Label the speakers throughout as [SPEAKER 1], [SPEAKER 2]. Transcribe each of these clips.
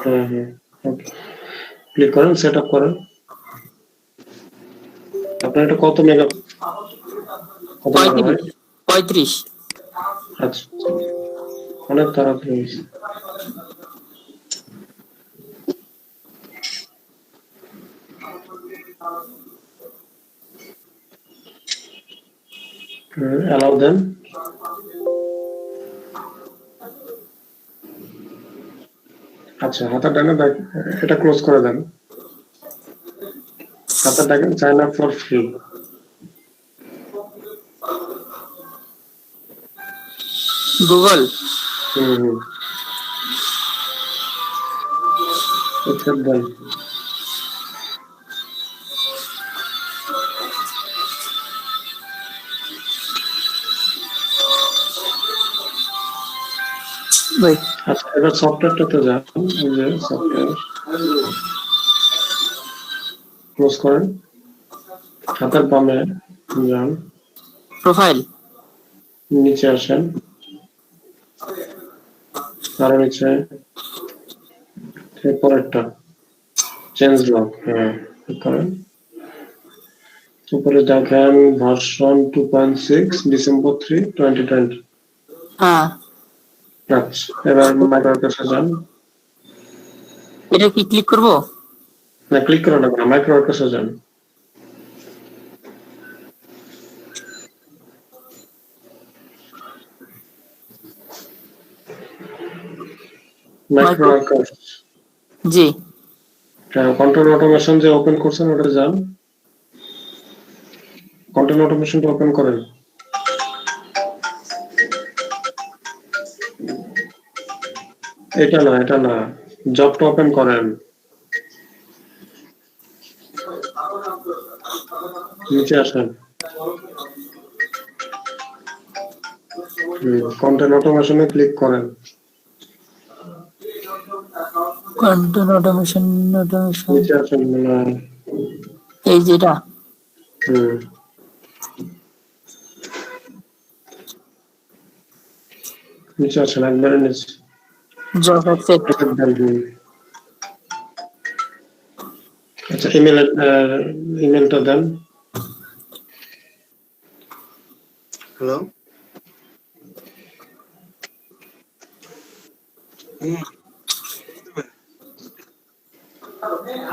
[SPEAKER 1] হ্যাঁ হ্যাঁ okay click করেন সেট আপ করেন আপনার এটা কত মেগা ভাই
[SPEAKER 2] 35
[SPEAKER 1] আচ্ছা অনেক তাড়াতাড়ি হয়েছে অ্যালাউ দেন আচ্ছা হাতের ডানে এটা ক্লোজ করে দেন হাতের ডানে sign up for free
[SPEAKER 2] Google
[SPEAKER 1] accept দেন
[SPEAKER 2] ভাই
[SPEAKER 1] আচ্ছা এবার সফটওয়্যারটাতে যান এই যে সফটওয়্যার ক্লোজ করেন হাতের বামে যান
[SPEAKER 2] প্রোফাইল
[SPEAKER 1] নিচে আসেন আরো নিচে পরেরটা চেঞ্জ লক হ্যাঁ ক্লিক করেন উপরে দেখেন ভার্সন 2.6 ডিসেম্বর 3 2020
[SPEAKER 2] হ্যাঁ
[SPEAKER 1] আচ্ছা এবার মাইক্রোওয়ার্কার্সে যান
[SPEAKER 2] এটা কি ক্লিক করব
[SPEAKER 1] না ক্লিক করুন না মাইক্রোওয়ার্কার্সে যান মাইক্রোওয়ার্কার্স
[SPEAKER 2] জি
[SPEAKER 1] কন্ট্রোল অটোমেশন যে ওপেন করছেন ওটা যান কন্ট্রোল অটোমেশনটা ওপেন করেন এটা না জবটা ওপেন করেন নিচে আসেন কন্টেন্ট অটোমেশনে ক্লিক করেন
[SPEAKER 2] কন্টেন্ট অটোমেশন
[SPEAKER 1] নিচে আসেন
[SPEAKER 2] এই যেটা
[SPEAKER 1] নিচে আসেন একবারে নিচে
[SPEAKER 2] জব অ্যাক্সেপ্ট
[SPEAKER 1] আচ্ছা ইমেলটা দেন
[SPEAKER 3] হ্যালো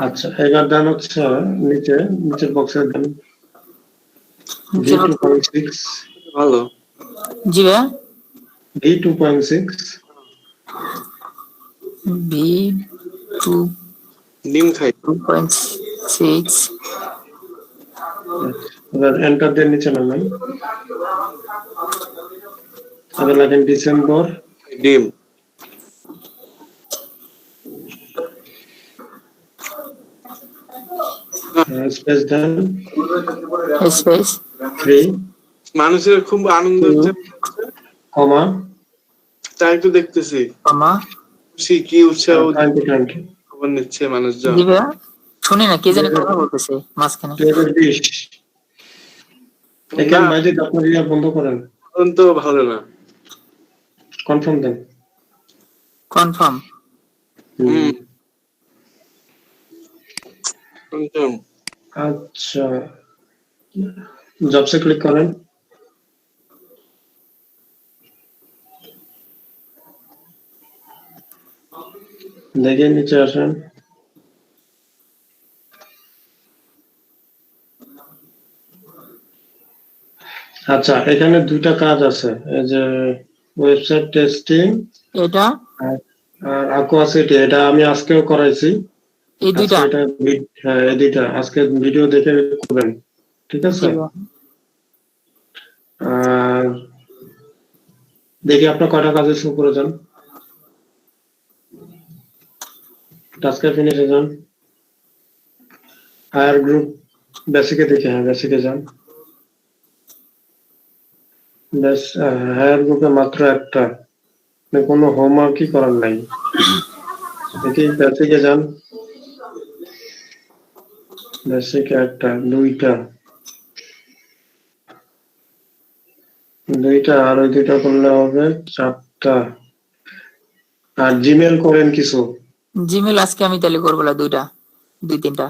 [SPEAKER 1] আচ্ছা এবার দেন হচ্ছে নিচের বক্সে দেন V2.6
[SPEAKER 3] ভালো
[SPEAKER 2] জি ভাই
[SPEAKER 1] V2.6
[SPEAKER 2] V2
[SPEAKER 3] ডিম খাই
[SPEAKER 2] 2.6
[SPEAKER 1] এবার এন্টার দিয়ে নিচে নামান এবার লাগেন ডিসেম্বর
[SPEAKER 3] ডিম
[SPEAKER 1] স্পেস দেন
[SPEAKER 2] স্পেস
[SPEAKER 1] 3
[SPEAKER 3] মানুষের খুব আনন্দ হচ্ছে
[SPEAKER 1] কমা
[SPEAKER 3] তাই তো দেখতেছি
[SPEAKER 2] কমা
[SPEAKER 3] খুশি কি উৎসাহ
[SPEAKER 1] 2020
[SPEAKER 3] খবর নিচ্ছে মানুষজন
[SPEAKER 2] জি ভাই শুনি না কে জানি কথা বলতেছে মাঝখানে
[SPEAKER 1] 2020 এখানে মাঝে আপনার ইয়া বন্ধ করেন
[SPEAKER 3] তো ভালো না
[SPEAKER 1] কনফার্ম দেন
[SPEAKER 2] কনফার্ম
[SPEAKER 1] আচ্ছা জবসে ক্লিক করেন দেখে নিচে আসেন আচ্ছা এখানে দুইটা কাজ আছে এই যে ওয়েবসাইট টেস্টিং
[SPEAKER 2] এটা
[SPEAKER 1] আর aqua city এটা আমি আজকেও করাইছি
[SPEAKER 2] এই দুইটা
[SPEAKER 1] হ্যাঁ এই দুইটা আজকে ভিডিও দেখে করবেন ঠিক আছে আর দেখি আপনার কয়টা কাজে শুরু করে যান টাস্কে ফিনিশে যান হায়ার গ্রুপ বেসিকে দেখে হ্যাঁ বেসিকে যান বেশ হায়ার গ্রুপে মাত্র একটা কোনো হোমওয়ার্কই করার নাই দেখি বেসিকে যান বেসিকে একটা দুইটা আর ওই দুইটা করলে হবে 4টা আর জিমেল করেন কিছু
[SPEAKER 2] জিমেল আজকে আমি তাহলে করবো না, দুই তিনটা।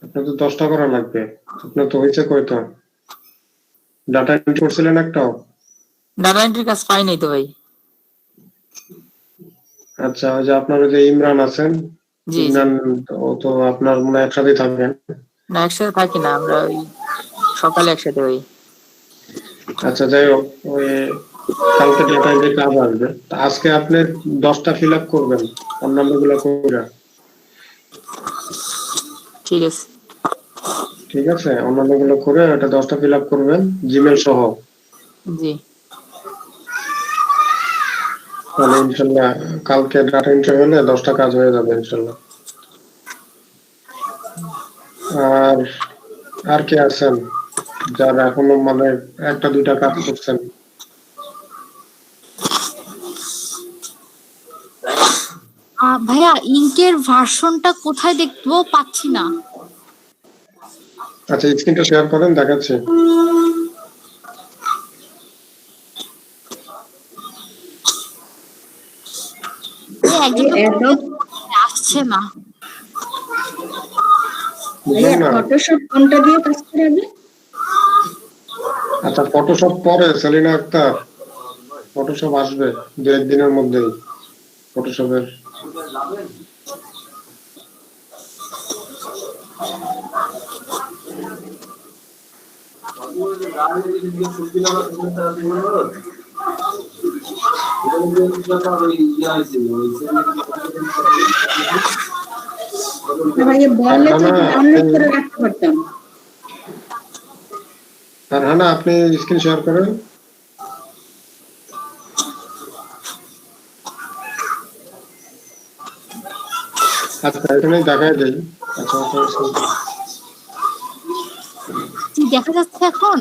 [SPEAKER 1] আপনার তো 10টা করা লাগবে। আপনার তো হয়েছে কয়টা? ডাটা এন্ট্রি করছিলেন একটাও?
[SPEAKER 2] ডাটা এন্ট্রি কাজ পাই নাই তো ভাই।
[SPEAKER 1] আচ্ছা, ওই যে আপনার ওই যে ইমরান আছেন,
[SPEAKER 2] জি জি।
[SPEAKER 1] ইমরান, ও তো আপনার মনে হয় একসাথে থাকেন।
[SPEAKER 2] না একসাথে থাকি না আমরা, ওই সকালে একসাথে হই।
[SPEAKER 1] আচ্ছা, যাই হোক, ওই কালকে ডাটা এন্ট্রি কাজ আসবে। তা আজকে আপনি 10টা ফিল আপ করবেন ফোন নাম্বার গুলো করে।
[SPEAKER 2] ঠিক আছে।
[SPEAKER 1] ঠিক আছে, অন্যান্য গুলো করে এটা 10টা ফিল আপ করবেন, জিমেল সহ।
[SPEAKER 2] জি।
[SPEAKER 1] তাহলে ইনশাল্লাহ কালকে ডাটা এন্ট্রি হলে 10টা কাজ হয়ে যাবে ইনশাল্লাহ। আর আর কে আছেন যারা এখনো মানে একটা দুইটা কাজ করছেন?
[SPEAKER 4] ভাইয়া ইঙ্কের ভার্সনটা কোথায় দেখবো, পাচ্ছি না।
[SPEAKER 1] আচ্ছা, স্ক্রিনটা শেয়ার করেন, দেখাচ্ছি।
[SPEAKER 4] একজন আসছে না।
[SPEAKER 1] বুঝলেন না?
[SPEAKER 5] ফটোশপ কোনটা দিয়ে কাজ করে আগে?
[SPEAKER 1] আচ্ছা, ফটোশপ পরে সেলিনা আক্তার, ফটোশপ আসবে 2-1 দিনের মধ্যেই। ফটোশপের
[SPEAKER 5] ভাইয়া বললে তো ডাউনলোড করে রাখতে পারতাম।
[SPEAKER 1] ফারহানা, আপনি স্ক্রিন শেয়ার করেন। আচ্ছা, এখানে দেখাই দেই। আচ্ছা,
[SPEAKER 4] কি দেখা যাচ্ছে এখন?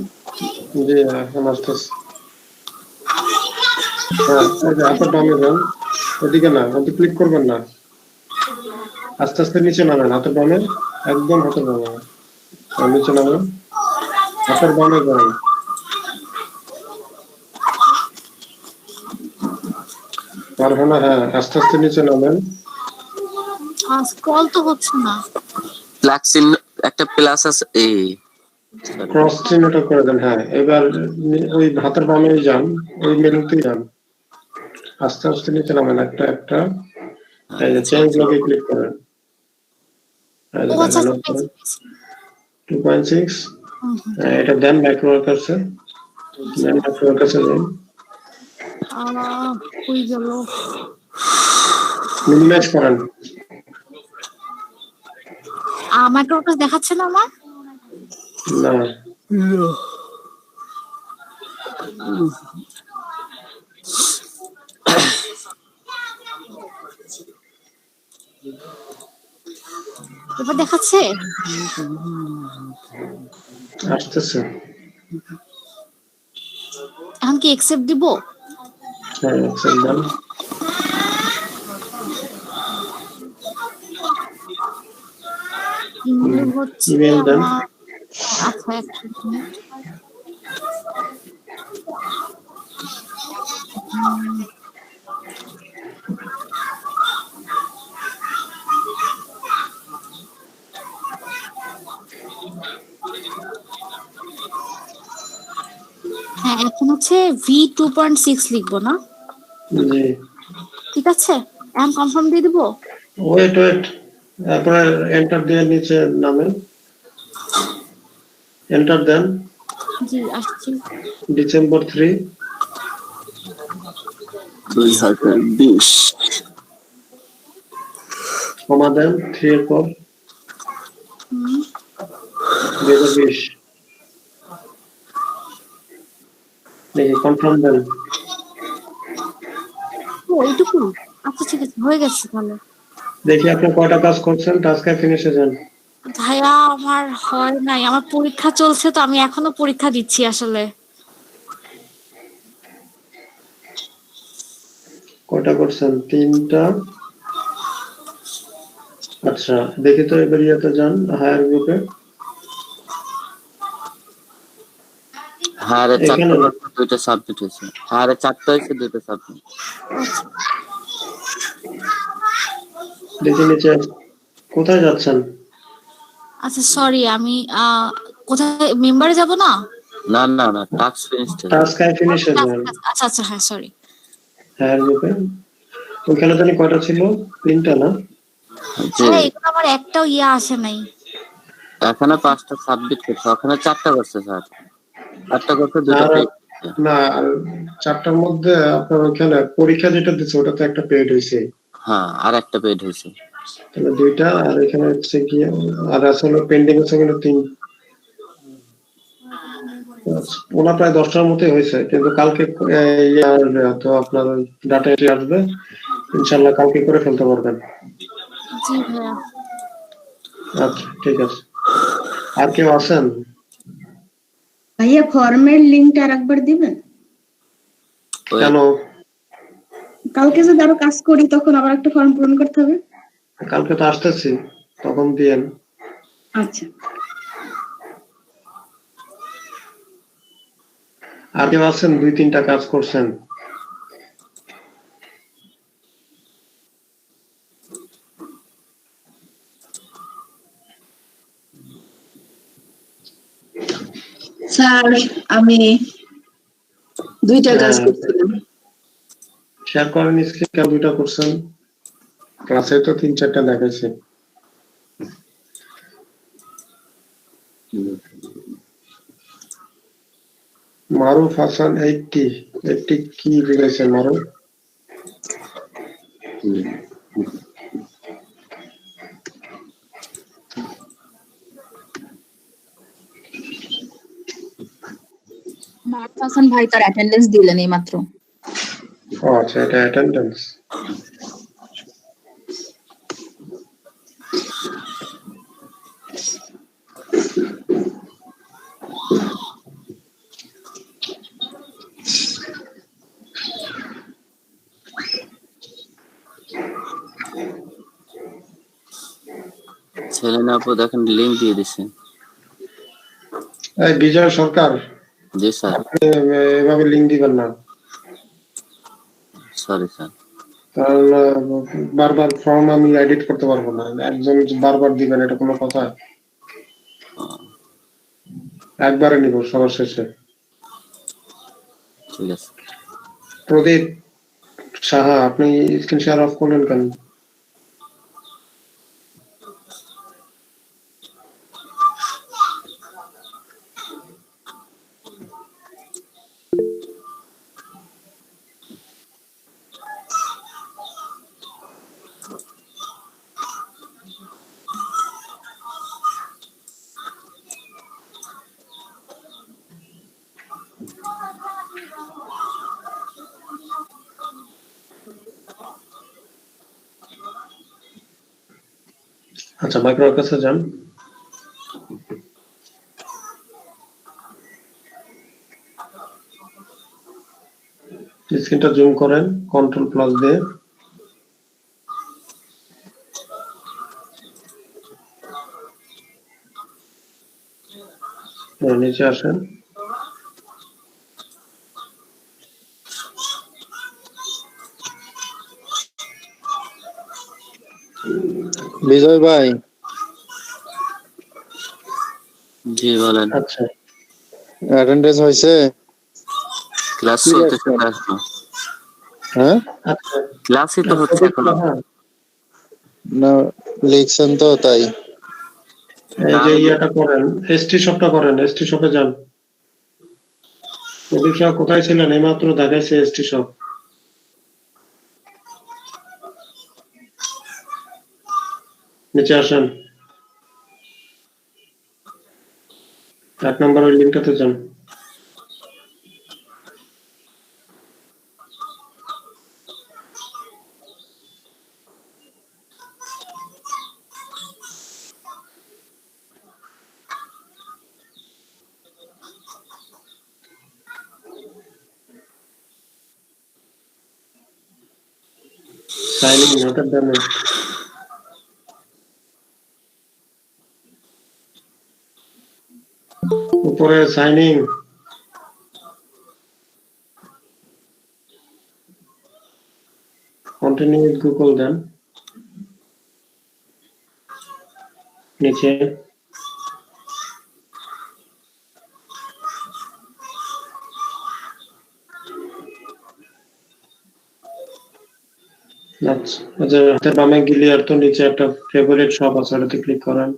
[SPEAKER 1] জি, এখন আসতেছে। হ্যাঁ, এই যে হাতের বামে যান, ওদিকে না, ওদিকে ক্লিক করবেন না, আস্তে আস্তে নিচে নামেন, হাতের বামে, একদম হাতের বামে। নিচে নামেন, হাতের বামে যান। ফারহানা, হ্যাঁ, আস্তে আস্তে নিচে নামেন।
[SPEAKER 4] স্ক্রল তো হচ্ছে না।
[SPEAKER 6] প্লাস চিহ্ন একটা প্লাস আছে, এই
[SPEAKER 1] ক্রস চিহ্নটা করে দেন। হ্যাঁ, এবার ওই হাতের বামেই যান, ওই মেনুতেই যান, আস্তে আস্তে নিচে নামেন একটা একটা। এই যে চেঞ্জ লগে ক্লিক করেন। এই যে
[SPEAKER 4] ও আচ্ছা
[SPEAKER 1] দেখানো
[SPEAKER 4] পেয়েছি, পেয়েছি।
[SPEAKER 1] 2.6,
[SPEAKER 4] হুম, হুম।
[SPEAKER 1] এটা দেন মাইক্রো ওয়ার্কার্সে, দেন মাইক্রো ওয়ার্কার্সে দেন,
[SPEAKER 4] কই গেল?
[SPEAKER 1] মিনিমাইজ করেন।
[SPEAKER 4] মাইক্রোফোন দেখাচ্ছে না আমার।
[SPEAKER 1] না,
[SPEAKER 4] এবার দেখাচ্ছে।
[SPEAKER 1] আসতেছে।
[SPEAKER 4] এখন কি অ্যাকসেপ্ট দিব?
[SPEAKER 1] হ্যাঁ, accept দেন।
[SPEAKER 4] ইমেল হচ্ছে
[SPEAKER 1] ইমেল দেন।
[SPEAKER 4] আমার। আচ্ছা এক মিনিট। হ্যাঁ এখন হচ্ছে V2.6 লিখবো না?
[SPEAKER 1] জি,
[SPEAKER 4] ঠিক আছে, এখন কনফার্ম দিয়ে দিব।
[SPEAKER 1] ওয়েট ওয়েট, তারপরে এন্টার দিয়ে নিচে নামেন, এন্টার দেন।
[SPEAKER 4] জি আসছি।
[SPEAKER 1] ডিসেম্বর 3,
[SPEAKER 6] 2020
[SPEAKER 1] কমা দেন 3 এর পর,
[SPEAKER 4] হুম,
[SPEAKER 1] 2020। দেখি কনফার্ম দেন।
[SPEAKER 4] ও এইটুকু। আচ্ছা ঠিক আছে, হয়ে গেছে তাহলে।
[SPEAKER 1] দেখি আপনি কয়টা কাজ করছেন, টাস্কে ফিনিশে যান।
[SPEAKER 4] ভাইয়া আমার হয় নাই, আমার পরীক্ষা চলছে তো, আমি এখনো পরীক্ষা দিচ্ছি আসলে।
[SPEAKER 1] কয়টা করছেন? 3টা। আচ্ছা, দেখি তো এবার ইয়েতে যান, হায়ার গ্রুপে।
[SPEAKER 6] হারে
[SPEAKER 1] এখানে
[SPEAKER 6] 4টা দুইটা সাবজেক্ট হয়েছে, হারে 4টা হয়েছে দুইটা সাবজেক্ট।
[SPEAKER 1] দেখে নিচে কোথায় যাচ্ছেন?
[SPEAKER 4] আচ্ছা সরি, আমি কোথায় মেম্বারে যাব না?
[SPEAKER 6] না না না, টাস্ক ফিনিশড।
[SPEAKER 1] টাস্ক ফিনিশে যান।
[SPEAKER 4] আচ্ছা আচ্ছা, হ্যাঁ সরি।
[SPEAKER 1] হ্যাঁ গ্রুপে ওইখানে জানি কয়টা ছিল? 3টা না?
[SPEAKER 6] জি,
[SPEAKER 4] হ্যাঁ, এগুলো আমার একটাও আসে নাই।
[SPEAKER 6] এখানে 5টা সাবমিট করছে, ওখানে 4টা করছে স্যার। 4টা করছে, 2টা
[SPEAKER 1] আর
[SPEAKER 6] পেয়ে।
[SPEAKER 1] না, আর 4টার মধ্যে আপনার ওইখানে পরীক্ষা যেটা দিচ্ছে ওটা তো একটা পেড হয়েছে,
[SPEAKER 6] হ্যাঁ, আর একটা পেড হয়েছে।
[SPEAKER 1] তাহলে 2টা। আর এখানে হচ্ছে কি, আর আসলে পেন্ডিং আছে কিন্তু 3। ওনা প্রায় 10টার মতোই হয়েছে, কিন্তু কালকে তো আপনার ডাটা এন্ট্রি আসবে, ইনশাল্লাহ কালকে করে ফেলতে পারবেন।
[SPEAKER 4] জি ভাইয়া।
[SPEAKER 1] আচ্ছা ঠিক আছে। আর কেউ আছেন?
[SPEAKER 5] ভাইয়া ফর্মের লিঙ্কটা আরেকবার দিবেন?
[SPEAKER 1] কেন?
[SPEAKER 5] কালকে যদি আরো কাজ করি তখন আবার একটা ফর্ম পূরণ করতে হবে।
[SPEAKER 1] কালকে তো আসতেছি, তখন দিয়েন।
[SPEAKER 5] আচ্ছা।
[SPEAKER 1] আর কেউ আছেন 2-3টা কাজ করছেন?
[SPEAKER 7] স্যার আমি 2টা কাজ করছিলাম।
[SPEAKER 1] শেয়ার করেন স্ক্রিন, কেউ 2টা করছেন? ক্লাসে তো 3-4টা দেখাইছে। মারুফ হাসান 80 কি লিখেছে মারুফ?
[SPEAKER 7] মারুফ হাসান ভাই তার অ্যাটেন্ডেন্স দিলেন এই মাত্র।
[SPEAKER 1] ও আচ্ছা, এটা অ্যাটেন্ডেন্স।
[SPEAKER 6] সেলেনা আপু দেখেন লিঙ্ক দিয়ে দিছে।
[SPEAKER 1] এই বিজয় সরকার,
[SPEAKER 6] জি স্যার,
[SPEAKER 1] এভাবে লিঙ্ক দিবেন না,
[SPEAKER 6] সরি স্যার।
[SPEAKER 1] কারণ বারবার ফর্ম আমি এডিট করতে পারবো না। একজন বারবার দিবেন, এটা কোনো কথা? একবারে নিব সবার শেষে।
[SPEAKER 6] ঠিক আছে।
[SPEAKER 1] প্রদীপ সাহা, আপনি স্ক্রিন শেয়ার অফ করলেন কেন? আচ্ছা, মাইক্রোর কাছে যান। স্ক্রিনটা জুম করেন কন্ট্রোল+ দিয়ে। নিচে আসেন।
[SPEAKER 8] বিজয় ভাই,
[SPEAKER 6] জি বলেন।
[SPEAKER 1] আচ্ছা,
[SPEAKER 8] অ্যাটেন্ডেন্স হয়েছে?
[SPEAKER 6] ক্লাস
[SPEAKER 8] ঠিক
[SPEAKER 6] চলতেছে
[SPEAKER 8] আছে।
[SPEAKER 6] এখনো।
[SPEAKER 8] হ্যাঁ,
[SPEAKER 1] আচ্ছা।
[SPEAKER 6] ক্লাসই তো হচ্ছে
[SPEAKER 1] প্রদীপ
[SPEAKER 6] এখনো।
[SPEAKER 1] সাহা,
[SPEAKER 8] না লিখছেন তো তাই।
[SPEAKER 1] এই যে ইয়েটা করেন, এসটি শপটা করেন, এসটি শপে যান। প্রদীপ সাহা কোথায় ছিলেন? এইমাত্র দেখাইছে এসটি শপ। নিচে আসেন, 1 নম্বর ওই লিঙ্কটাতে যান। সাইনিং হাতের ডানে। উপরে সাইনিং। কন্টিনিউ উইথ গুগল দেন। নিচে আচ্ছা, হাতের বামে গেলে আর তো নিচে একটা ফেভারিট শপ আছে, ওটাতে ক্লিক করেন।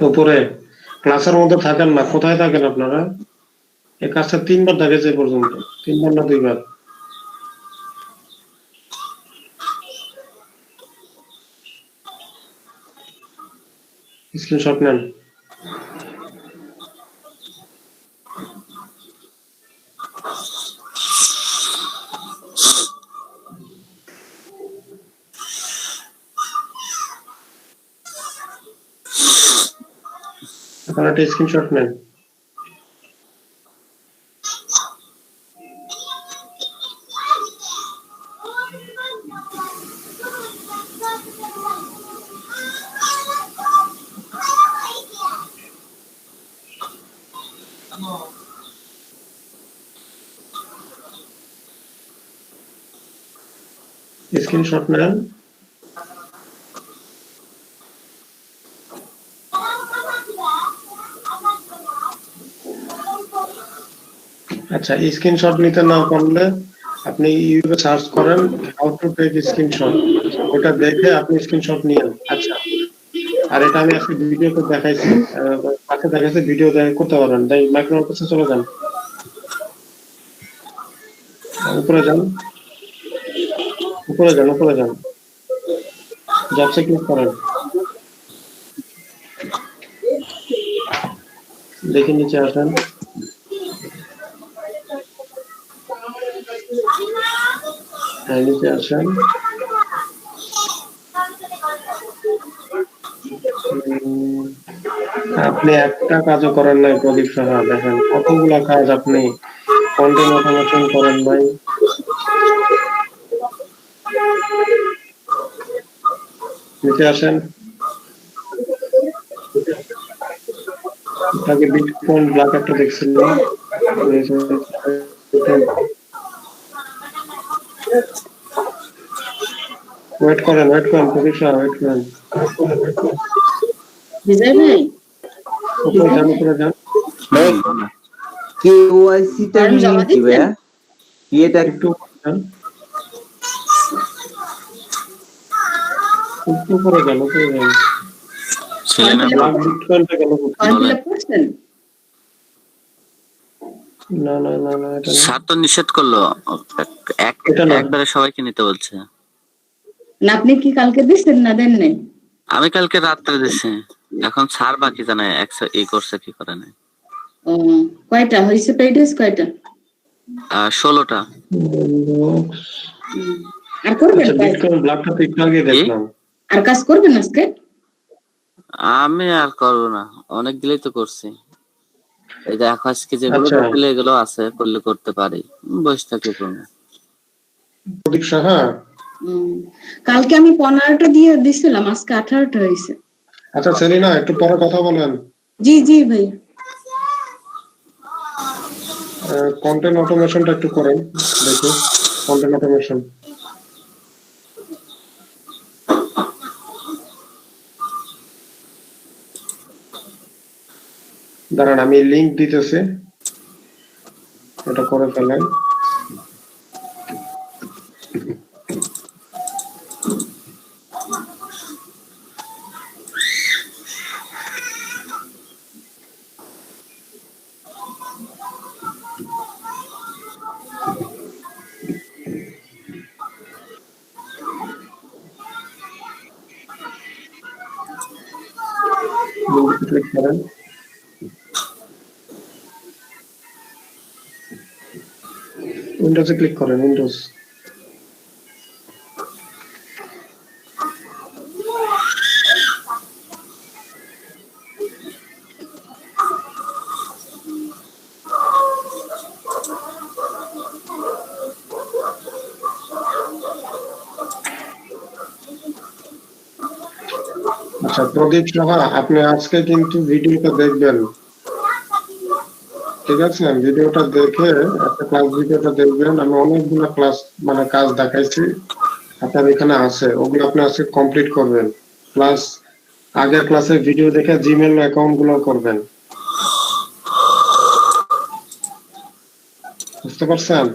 [SPEAKER 1] উপরে ক্লাসের মধ্যে থাকেন না, কোথায় থাকেন আপনারা? এই কাজটা 3 বার দেখেছে পর্যন্ত, 3 বার না 2 বার। স্ক্রিনশট নেন। এখন একটা স্ক্রিনশট নেন। স্ক্রিনশট নেন। আচ্ছা, স্ক্রিনশট নিতে না পারলে আপনি ইউটিউবে সার্চ করেন হাউ টু টেক স্ক্রিনশট, ওটা দেখে আপনি স্ক্রিনশট নিয়েন। আচ্ছা, আর এটা আমি আজকে ভিডিওতে দেখাইছি, পাশে দেখাইছি, ভিডিও দেখে করতে পারবেন। তাই মাইক্রোফোন কাছে চলে যান, উপরে যান, উপরে যান, উপরে যান, জবসে ক্লিক করেন, দেখে নিচে আসেন। হ্যাঁ, নিচে আসেন। আপনি একটা কাজও করেন নাই প্রদীপ সাহা, দেখেন কতগুলা কাজ আপনি কন্টেন্ট অটোমেশন করেন নাই। নিচে আসেন, আগে বিটকয়েন ব্ল্যাক একটা দেখছিল, ওয়েট করেন, ওয়েট করেন প্রদীপ সাহা, ওয়েট করেন।
[SPEAKER 9] বিজয় ভাই,
[SPEAKER 1] উপরে যান, উপরে যান।
[SPEAKER 10] কেওয়াইসি টা কি ভাইয়া? কি এটা?
[SPEAKER 1] একটু যান, উপরে যান, উপরে যান। বিটকয়েনটা গেল কোথায়? না না না না, এটা না।
[SPEAKER 6] স্যার তো নিষেধ করলো, একবারে সবাইকে নিতে বলছে।
[SPEAKER 9] না আপনি কি কালকে দিচ্ছেন না দেন নাই?
[SPEAKER 6] আমি কালকে রাত্রে দিছি, এখন স্যার বাকি জানায় এই করছে কি করে নাই।
[SPEAKER 9] কয়টা হয়েছে পেইডেস কয়টা?
[SPEAKER 6] 16টা।
[SPEAKER 9] আর করবেন?
[SPEAKER 1] আচ্ছা, বিটকয়েন ব্ল্যাকটা তো একটু আগে দেখলাম।
[SPEAKER 9] আর কাজ করবেন আজকে?
[SPEAKER 6] আমি আর করবো না, অনেক দিলেই তো করছি। এই যে আজকে যেগুলো করলে এগুলো আছে, করলে করতে পারি, বসে থাকি কোনো।
[SPEAKER 1] প্রদীপ সাহা,
[SPEAKER 9] কালকে আমি 15টা দিয়ে দিছিলাম, আজকে 18টা হয়েছে।
[SPEAKER 1] আচ্ছা সেলিনা, একটু পরে কথা বলেন।
[SPEAKER 9] জি জি ভাই।
[SPEAKER 1] কন্টেন্ট অটোমেশনটা একটু করেন, দেখি কন্টেন্ট অটোমেশন। দাঁড়ান, আমি লিংক দিতেছি, এটা করে ফেলেন। ক্লিক করেন। উইন্ডোজে ক্লিক করেন, উইন্ডোজ। আচ্ছা প্রদীপ সাহা, আপনি আজকে কিন্তু ভিডিওটা দেখবেন, ঠিক আছে, ভিডিওটা দেখে একটা ক্লাস ভিডিওটা দেখবেন। আমি অনেকগুলো ক্লাস মানে কাজ দেখাইছি, আপনার এখানে আছে, ওগুলো আপনি আজকে কমপ্লিট করবেন। প্লাস আগের ক্লাসের ভিডিও দেখে জিমেল অ্যাকাউন্ট গুলো করবেন, বুঝতে পারছেন?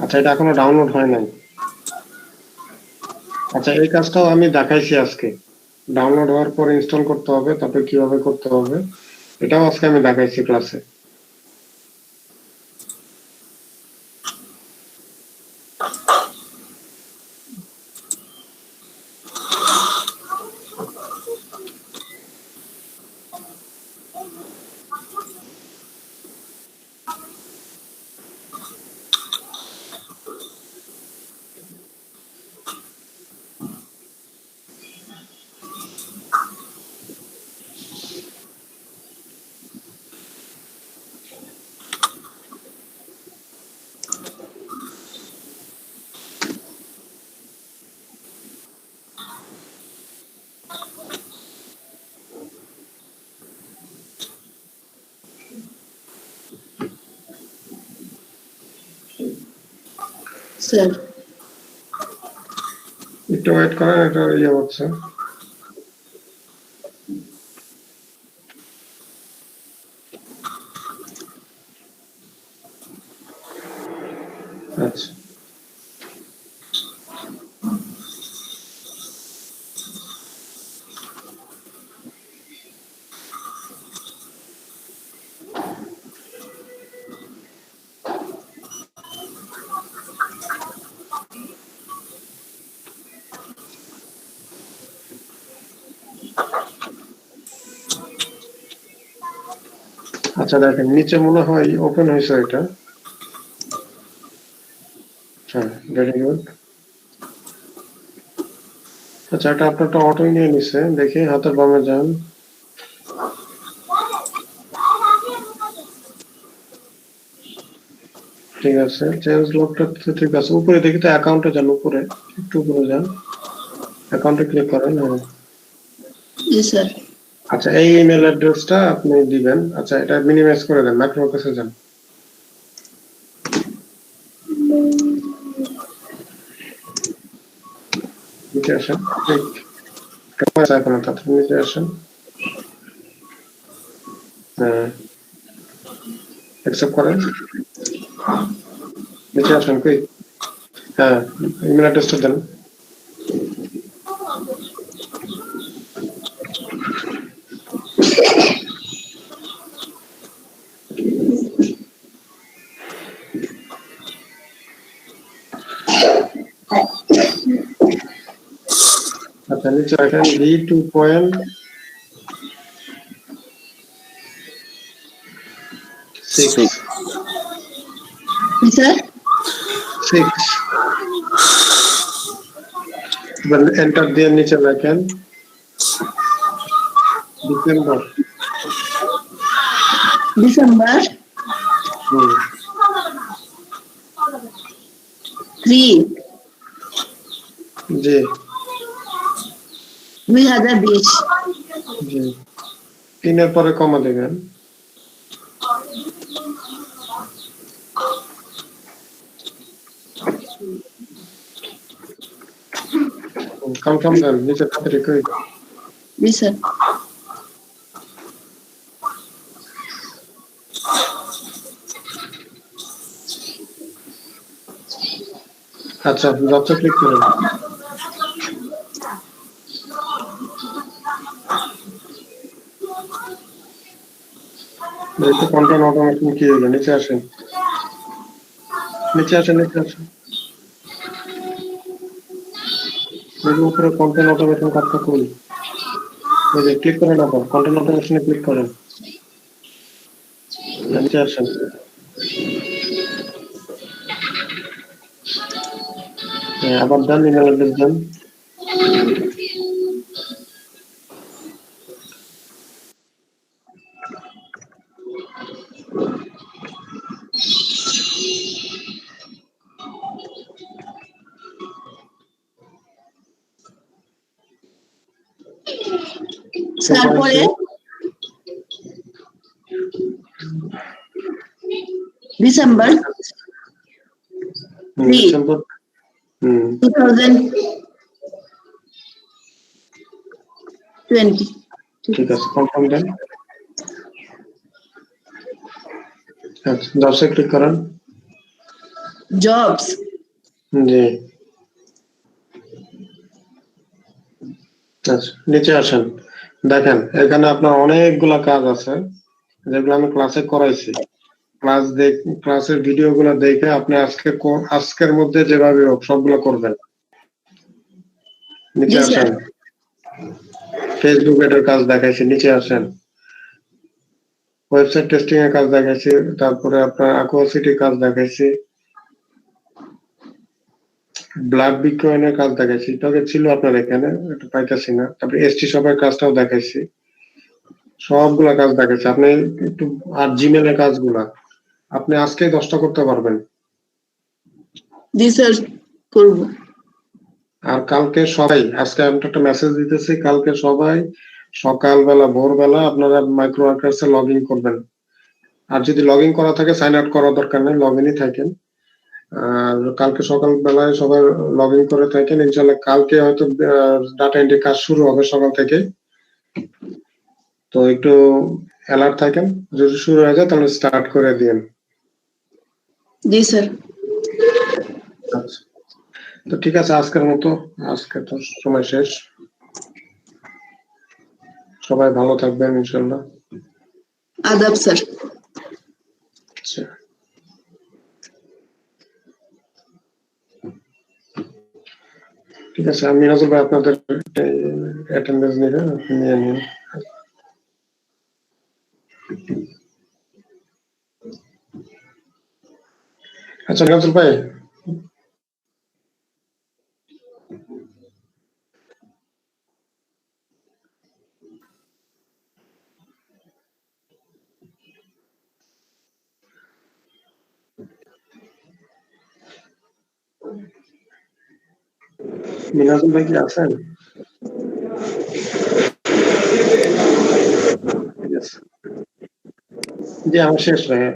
[SPEAKER 1] আচ্ছা, এটা এখনো ডাউনলোড হয় নাই। আচ্ছা, এই কাজটাও আমি দেখাইছি আজকে। ডাউনলোড হওয়ার পর ইনস্টল করতে হবে, তারপর কিভাবে করতে হবে এটাও আজকে আমি দেখাইছি ক্লাসে।
[SPEAKER 9] স্যার
[SPEAKER 1] একটু ওয়েট করেন, এটা ইয়ে হচ্ছে। আচ্ছা, আচ্ছা দেখেন নিচে মনে হয় ওপেন হয়েছে এটা। হ্যাঁ, ভেরি গুড। আচ্ছা, এটা আপনারটা অটোই নিয়ে নিছে, দেখি হাতের বামে যান। ঠিক আছে, চেঞ্জ লকটা ঠিক আছে। উপরে দেখি তো, অ্যাকাউন্টে যান, উপরে একটু উপরে যান, অ্যাকাউন্টে ক্লিক করেন। হ্যাঁ,
[SPEAKER 9] জি স্যার।
[SPEAKER 1] আচ্ছা, এই ইমেল অ্যাড্রেসটা আপনি দিবেন। আচ্ছা, এটা মিনিমাইজ করে দেন, ম্যাক্রো কাছে যান, নিচে আসেন। ঠিক কেমন আছে এখন? তাড়াতাড়ি নিচে আসেন। হ্যাঁ, অ্যাকসেপ্ট করেন, নিচে আসেন। কুইক, হ্যাঁ, ইমেল অ্যাড্রেসটা দেন। আচ্ছা, নিচে রাখেন V2.6
[SPEAKER 9] স্যার
[SPEAKER 1] 6। এবার এন্টার দিয়ে নিচে লেখেন ডিসেম্বর।
[SPEAKER 9] ডিসেম্বর
[SPEAKER 1] হুম,
[SPEAKER 9] 3
[SPEAKER 1] জি
[SPEAKER 9] 2020।
[SPEAKER 1] জি, 3-এর পরে কমা দেবেন। কনফার্ম দেন, নিচে তাড়াতাড়ি কুইক।
[SPEAKER 9] জি স্যার।
[SPEAKER 1] আচ্ছা, যত ক্লিক করেন। দেখতে কন্টেন্ট অটোমেশন কি হলো, নিচে আসেন, নিচে আসেন, নিচে আসেন। দেখুন উপরে কন্টেন্ট অটোমেশন কাজটা করি। ওই যে ক্লিক করেন, আবার কন্টেন্ট অটোমেশনে ক্লিক করেন, নিচে আসেন। হ্যাঁ, আবার দেন, ইমেল অ্যাড্রেস দেন।
[SPEAKER 9] তারপরে ডিসেম্বর
[SPEAKER 1] ডিসেম্বর
[SPEAKER 9] 2020
[SPEAKER 1] ঠিক আছে, কনফার্ম দেন। আচ্ছা, জবসে ক্লিক করেন।
[SPEAKER 9] জবস
[SPEAKER 1] জি, আচ্ছা নিচে আসেন। দেখেন এখানে আপনার অনেকগুলা কাজ আছে যেগুলো আমি ক্লাসে করাইছি। ক্লাসের ভিডিও গুলো দেখে আপনি আজকের মধ্যে যেভাবে হোক সবগুলো করবেন। নিচে
[SPEAKER 9] জি, স্যার।
[SPEAKER 1] আসেন। ফেসবুক এটার কাজ দেখাইছি, নিচে আসেন। ওয়েবসাইট টেস্টিং এর কাজ দেখাইছি, তারপরে আপনার অ্যাকুয়াসিটি কাজ দেখাইছি, ব্লাড বিটকয়েনের কাজ দেখাইছি। এটা ছিল আপনার এখানে, এটা পাইতেছি না। তারপরে এসটি শপের কাজটাও দেখাইছি, সবগুলা কাজ দেখাইছি। আপনি একটু আর জিমেলের কাজগুলা আপনি আজকে 10টা করতে পারবেন।
[SPEAKER 9] জি স্যার করব।
[SPEAKER 1] আর কালকে সবাই, আজকে আমি একটা মেসেজ দিতেছি, কালকে সবাই সকালবেলা ভোরবেলা আপনারা micro workers A log in করবেন। আর যদি লগ ইন করা থাকে সাইন আউট করার দরকার নেই, লগ ইনই থাকেন। আর কালকে সকালবেলায় সবাই লগ ইন করে থাকেন। ইনশাল্লাহ কালকে হয়তো ডাটা এন্ট্রি কাজ শুরু হবে সকাল থেকে, তো একটু অ্যালার্ট থাকেন। যদি শুরু হয়ে যায় তাহলে স্টার্ট করে দিন।
[SPEAKER 9] জি স্যার।
[SPEAKER 1] আচ্ছা, তো ঠিক আছে, আজকের মতো আজকে তো সময় শেষ। সবাই ভালো থাকবেন ইনশাল্লাহ।
[SPEAKER 9] আদাব স্যার।
[SPEAKER 1] আচ্ছা, ঠিক আছে। আমি মিরাজুল ভাই আপনাদের অ্যাটেন্ডেন্স নিয়ে নিন। আচ্ছা মিরাজুল ভাই, মিরাজুল ভাই কি আছেন? ঠিক আছে, জি আমার শেষ ভাই।